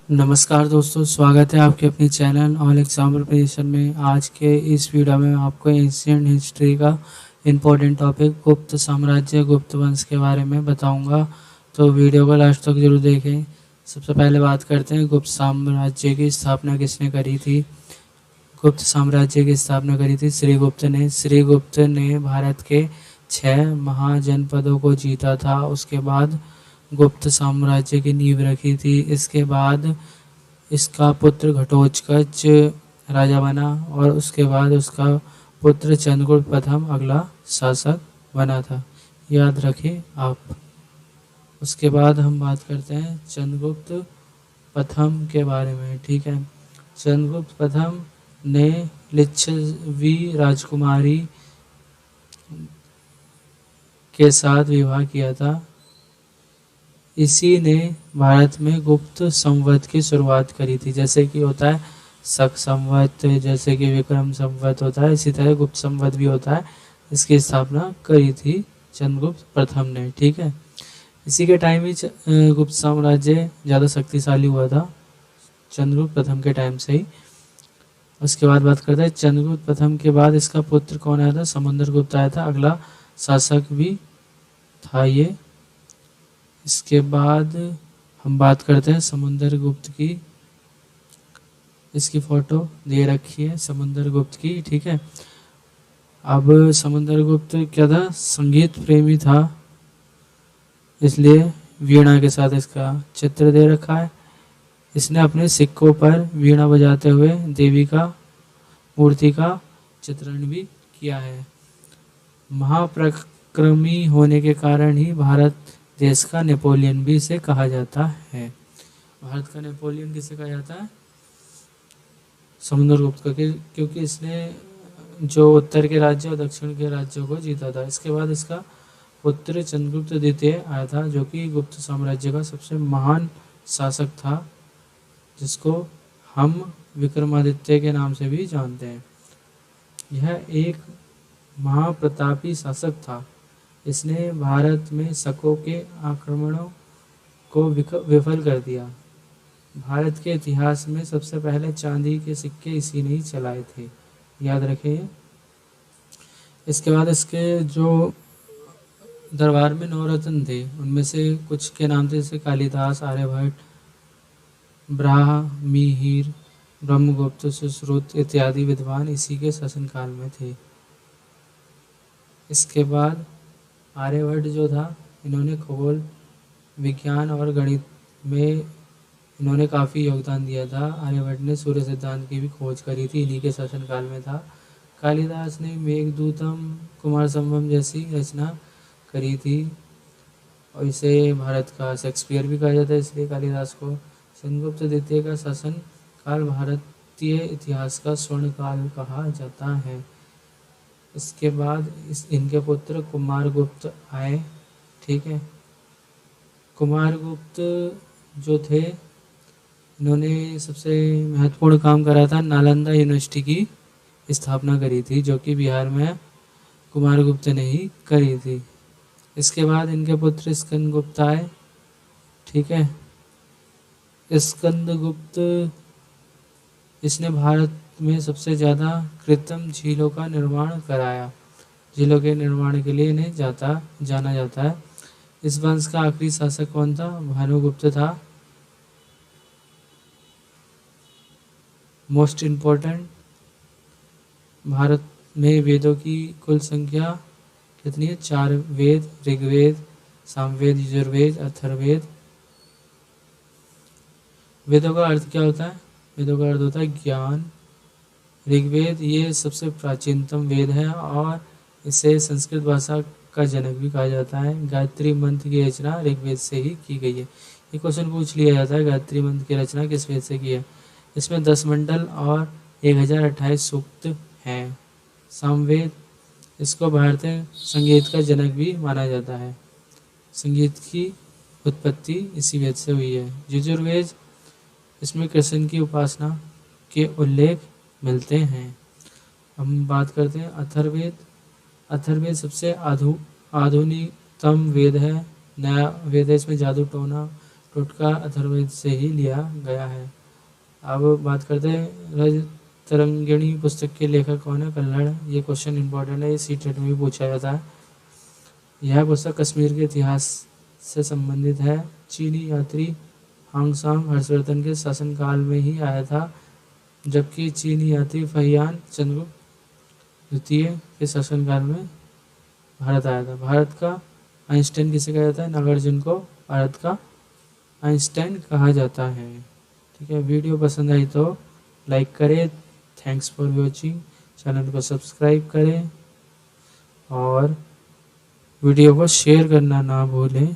नमस्कार दोस्तों, स्वागत है आपके अपनी चैनल ऑल एग्जाम प्रिपरेशन में। आज के इस वीडियो में आपको एंशियंट हिस्ट्री का इम्पोर्टेंट टॉपिक गुप्त साम्राज्य, गुप्त वंश के बारे में बताऊंगा, तो वीडियो को लास्ट तक जरूर देखें। सबसे पहले बात करते हैं गुप्त साम्राज्य की स्थापना किसने करी थी। गुप्त साम्राज्य की स्थापना करी थी श्रीगुप्त ने। श्रीगुप्त ने भारत के 6 महाजनपदों को जीता था। उसके बाद गुप्त साम्राज्य की नींव रखी थी। इसके बाद इसका पुत्र घटोत्कच राजा बना और उसके बाद उसका पुत्र चंद्रगुप्त प्रथम अगला शासक बना था, याद रखें आप। उसके बाद हम बात करते हैं चंद्रगुप्त प्रथम के बारे में, ठीक है। चंद्रगुप्त प्रथम ने लिच्छवी राजकुमारी के साथ विवाह किया था। इसी ने भारत में गुप्त संवत की शुरुआत करी थी। जैसे कि होता है शक संवत, जैसे कि विक्रम संवत होता है, इसी तरह गुप्त संवत भी होता है। इसकी स्थापना करी थी चंद्रगुप्त प्रथम ने, ठीक है। इसी के टाइम ही गुप्त साम्राज्य ज़्यादा शक्तिशाली हुआ था, चंद्रगुप्त प्रथम के टाइम से ही। उसके बाद बात करते हैं चंद्रगुप्त प्रथम के बाद इसका पुत्र कौन आया था, समुद्रगुप्त आया था, अगला शासक भी था ये। इसके बाद हम बात करते हैं समुद्रगुप्त की। इसकी फोटो दे रखी है समुद्रगुप्त की, ठीक है। अब समुद्रगुप्त क्या था, संगीत प्रेमी था, इसलिए वीणा के साथ इसका चित्र दे रखा है। इसने अपने सिक्कों पर वीणा बजाते हुए देवी का मूर्ति का चित्रण भी किया है। महापराक्रमी होने के कारण ही भारत देश का नेपोलियन भी इसे कहा जाता है। भारत का नेपोलियन किसे कहा जाता है, समुद्रगुप्त का, क्योंकि इसने जो उत्तर के राज्य और दक्षिण के राज्यों को जीता था। इसके बाद इसका पुत्र चंद्रगुप्त द्वितीय आया था, जो कि गुप्त साम्राज्य का सबसे महान शासक था, जिसको हम विक्रमादित्य के नाम से भी जानते हैं। यह एक महाप्रतापी शासक था। इसने भारत में शकों के आक्रमणों को विफल कर दिया। भारत के इतिहास में सबसे पहले चांदी के सिक्के इसी ने ही चलाए थे, याद रखें। इसके बाद इसके जो दरबार में 9 रत्न थे, उनमें से कुछ के नाम थे, जैसे कालिदास, आर्यभट्ट, ब्राह्मीहिर, ब्रह्मगुप्त, सुश्रुत इत्यादि विद्वान इसी के शासनकाल में थे। इसके बाद आर्यभट्ट जो था, इन्होंने खगोल विज्ञान और गणित में इन्होंने काफ़ी योगदान दिया था। आर्यभट्ट ने सूर्य सिद्धांत की भी खोज करी थी, इन्हीं के शासनकाल में था। कालिदास ने मेघदूतम, कुमार संभवम जैसी रचना करी थी, और इसे भारत का शेक्सपियर भी कहा जाता है, इसलिए कालिदास को। चंद्रगुप्त द्वितीय का शासन काल भारतीय इतिहास का स्वर्ण काल कहा जाता है। इसके बाद इनके पुत्र कुमारगुप्त आए, ठीक है। कुमारगुप्त जो थे, इन्होंने सबसे महत्वपूर्ण काम करा था, नालंदा यूनिवर्सिटी की स्थापना करी थी, जो कि बिहार में कुमारगुप्त ने ही करी थी। इसके बाद इनके पुत्र स्कंदगुप्त आए, ठीक है। स्कंदगुप्त, इसने भारत में सबसे ज़्यादा कृत्रिम झीलों का निर्माण कराया। झीलों के निर्माण के लिए इन्हें जाना जाता है। इस वंश का आखिरी शासक कौन था, भानुगुप्त था। मोस्ट इम्पोर्टेंट, भारत में वेदों की कुल संख्या कितनी है, 4 वेद, ऋग्वेद, सामवेद, यजुर्वेद, अथर्ववेद। वेदों का अर्थ क्या होता है, वेदों का अर्थ होता है ज्ञान। ऋग्वेद ये सबसे प्राचीनतम वेद है और इसे संस्कृत भाषा का जनक भी कहा जाता है। गायत्री मंत्र की रचना ऋग्वेद से ही की गई है। ये क्वेश्चन पूछ लिया जाता है, गायत्री मंत्र की रचना किस वेद से की है। इसमें 10 मंडल और 1028 सूक्त हैं। सामवेद, इसको भारतीय संगीत का जनक भी माना जाता है। संगीत की उत्पत्ति इसी वेद से हुई है। यजुर्वेद, इसमें कृष्ण की उपासना के उल्लेख मिलते हैं। हम बात करते हैं अथर्ववेद। अथर्ववेद सबसे आधुनिकतम वेद है, नया वेद है। इसमें जादू टोना टोटका अथर्ववेद से ही लिया गया है। अब बात करते हैं रजतरंगिणी पुस्तक के लेखक कौन है? कल्हड़। ये क्वेश्चन इंपॉर्टेंट है, ये सीटेट में भी पूछा जाता है। यह पुस्तक कश्मीर के इतिहास से संबंधित है। चीनी यात्री हांगसाम हर्षवर्धन के शासनकाल में ही आया था, जबकि चीनी यात्री फहियान चंद्रगुप्त द्वितीय के शासनकाल में भारत आया था। भारत का आइंस्टाइन किसे कहा जाता है? नागार्जुन को भारत का आइंस्टाइन कहा जाता है। ठीक है, वीडियो पसंद आई तो लाइक करें। Thanks for watching. चैनल को सब्सक्राइब करें और वीडियो को शेयर करना ना भूलें।